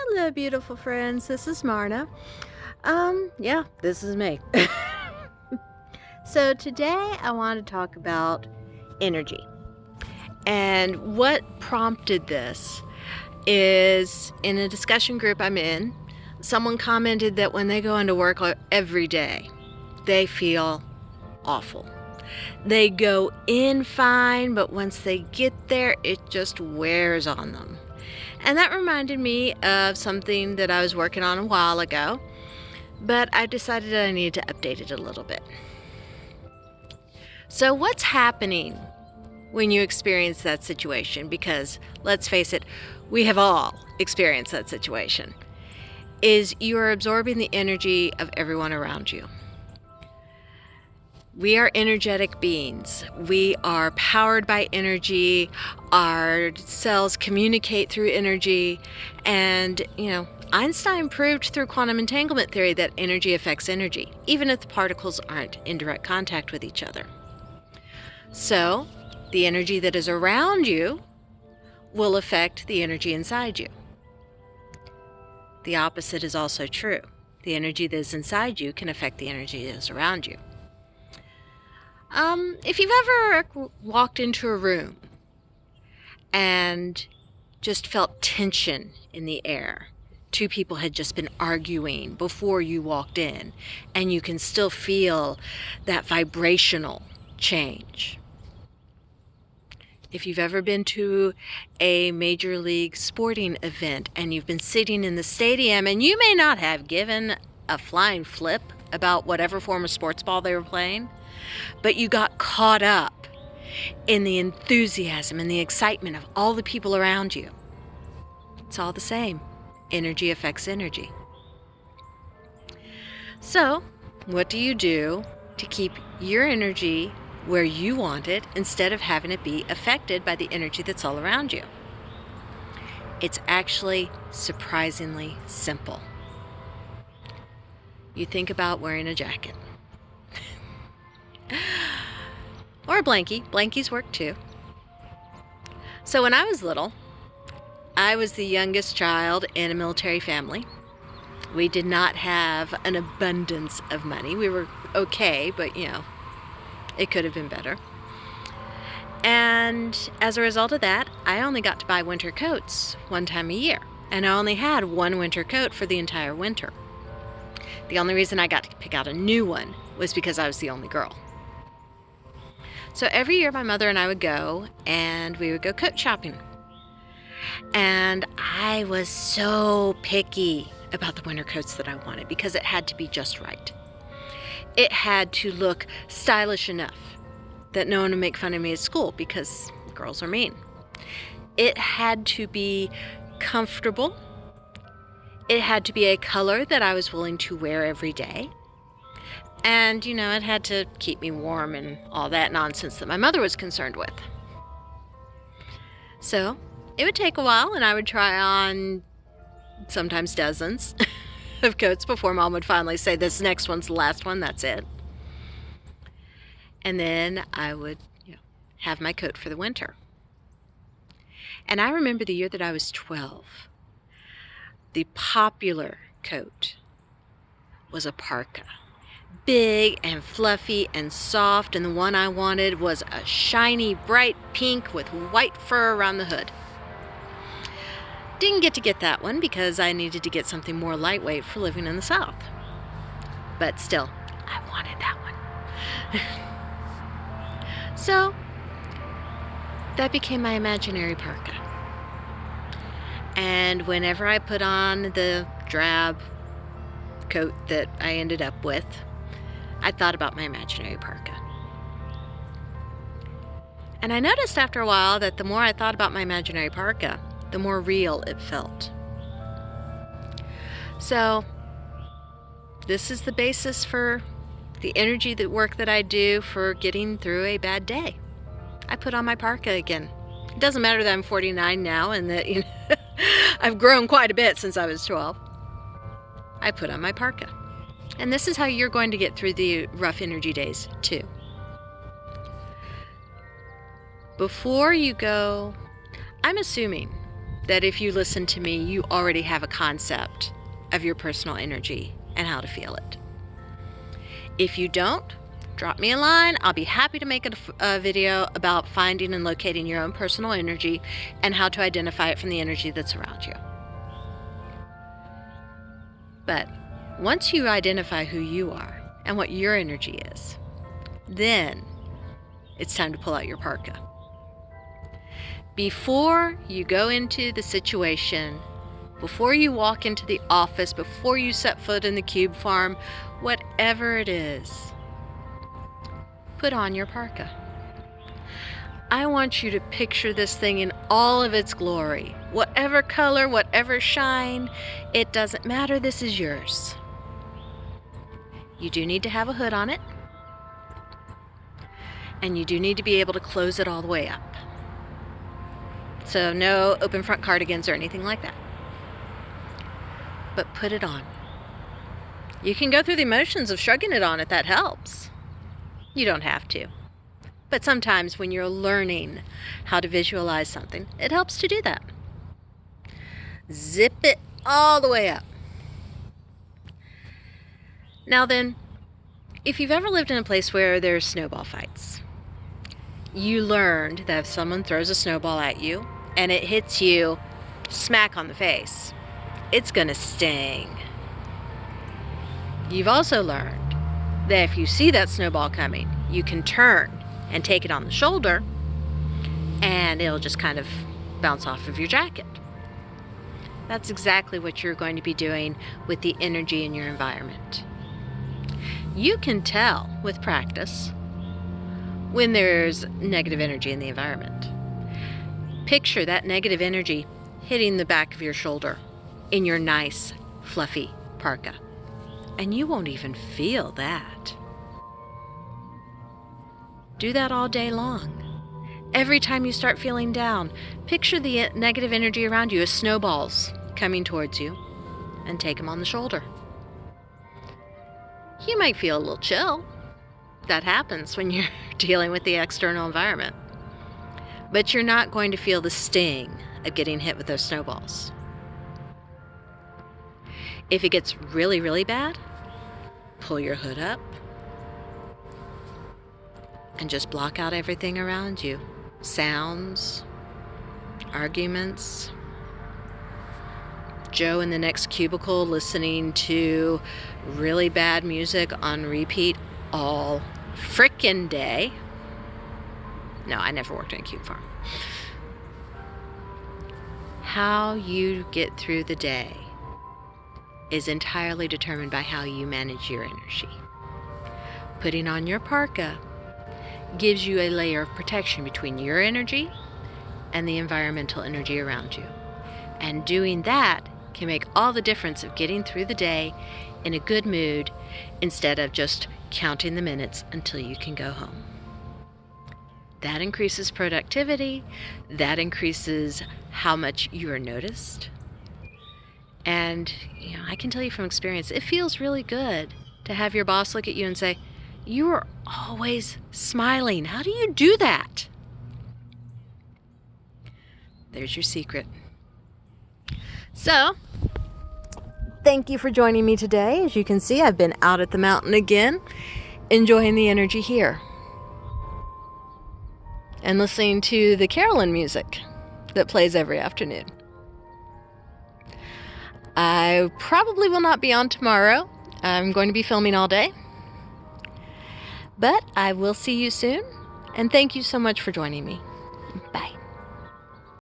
Hello, beautiful friends. This is Marna. Yeah, this is me. So today I want to talk about energy. And what prompted this is in a discussion group I'm in, someone commented that when they go into work every day, they feel awful. They go in fine, but once they get there, it just wears on them. And that reminded me of something that I was working on a while ago, but I decided I needed to update it a little bit. So what's happening when you experience that situation? Because let's face it, we have all experienced that situation. Is you are absorbing the energy of everyone around you. We are energetic beings. We are powered by energy. Our cells communicate through energy. And, Einstein proved through quantum entanglement theory that energy affects energy, even if the particles aren't in direct contact with each other. So, the energy that is around you will affect the energy inside you. The opposite is also true. The energy that is inside you can affect the energy that is around you. If you've ever walked into a room and just felt tension in the air, two people had just been arguing before you walked in, and you can still feel that vibrational change. If you've ever been to a major league sporting event and you've been sitting in the stadium and you may not have given a flying flip about whatever form of sports ball they were playing, but you got caught up in the enthusiasm and the excitement of all the people around you. It's all the same. Energy affects energy. So, what do you do to keep your energy where you want it instead of having it be affected by the energy that's all around you? It's actually surprisingly simple. You think about wearing a jacket. Or a blankie. Blankies work too. So when I was little, I was the youngest child in a military family. We did not have an abundance of money. We were okay, but it could have been better. And as a result of that, I only got to buy winter coats one time a year. And I only had one winter coat for the entire winter. The only reason I got to pick out a new one was because I was the only girl. So every year my mother and I would go, and we would go coat shopping. And I was so picky about the winter coats that I wanted because it had to be just right. It had to look stylish enough that no one would make fun of me at school because girls are mean. It had to be comfortable. It had to be a color that I was willing to wear every day. And, it had to keep me warm and all that nonsense that my mother was concerned with. So, it would take a while, and I would try on sometimes dozens of coats before Mom would finally say, this next one's the last one, that's it. And then I would, have my coat for the winter. And I remember the year that I was 12. The popular coat was a parka. Big and fluffy and soft, and the one I wanted was a shiny, bright pink with white fur around the hood. Didn't get to get that one because I needed to get something more lightweight for living in the South. But still, I wanted that one. So, that became my imaginary parka. And whenever I put on the drab coat that I ended up with, I thought about my imaginary parka. And I noticed after a while that the more I thought about my imaginary parka, the more real it felt. So, this is the basis for the energy work that I do for getting through a bad day. I put on my parka again. It doesn't matter that I'm 49 now and that I've grown quite a bit since I was 12. I put on my parka. And this is how you're going to get through the rough energy days, too. Before you go, I'm assuming that if you listen to me, you already have a concept of your personal energy and how to feel it. If you don't, drop me a line. I'll be happy to make a video about finding and locating your own personal energy and how to identify it from the energy that's around you. But once you identify who you are and what your energy is, then it's time to pull out your parka. Before you go into the situation, before you walk into the office, before you set foot in the cube farm, whatever it is, put on your parka. I want you to picture this thing in all of its glory. Whatever color, whatever shine, it doesn't matter. This is yours. You do need to have a hood on it, and you do need to be able to close it all the way up. So no open front cardigans or anything like that. But put it on. You can go through the motions of shrugging it on if that helps. You don't have to. But sometimes when you're learning how to visualize something, it helps to do that. Zip it all the way up. Now then, if you've ever lived in a place where there's snowball fights, you learned that if someone throws a snowball at you and it hits you smack on the face, it's gonna sting. You've also learned that if you see that snowball coming, you can turn and take it on the shoulder and it'll just kind of bounce off of your jacket. That's exactly what you're going to be doing with the energy in your environment. You can tell with practice when there's negative energy in the environment. Picture that negative energy hitting the back of your shoulder in your nice, fluffy parka, and you won't even feel that. Do that all day long. Every time you start feeling down, picture the negative energy around you as snowballs coming towards you, and take them on the shoulder. You might feel a little chill. That happens when you're dealing with the external environment. But you're not going to feel the sting of getting hit with those snowballs. If it gets really, really bad, pull your hood up and just block out everything around you. Sounds, arguments, Joe in the next cubicle listening to really bad music on repeat all frickin' day. No, I never worked in a cube farm. How you get through the day is entirely determined by how you manage your energy. Putting on your parka gives you a layer of protection between your energy and the environmental energy around you. And doing that can make all the difference of getting through the day in a good mood instead of just counting the minutes until you can go home. That increases productivity, that increases how much you are noticed. And I can tell you from experience, it feels really good to have your boss look at you and say, "You are always smiling. How do you do that?" There's your secret. So, thank you for joining me today. As you can see, I've been out at the mountain again, enjoying the energy here, and listening to the carolyn music that plays every afternoon. I probably will not be on tomorrow. I'm going to be filming all day. But I will see you soon, and thank you so much for joining me. Bye.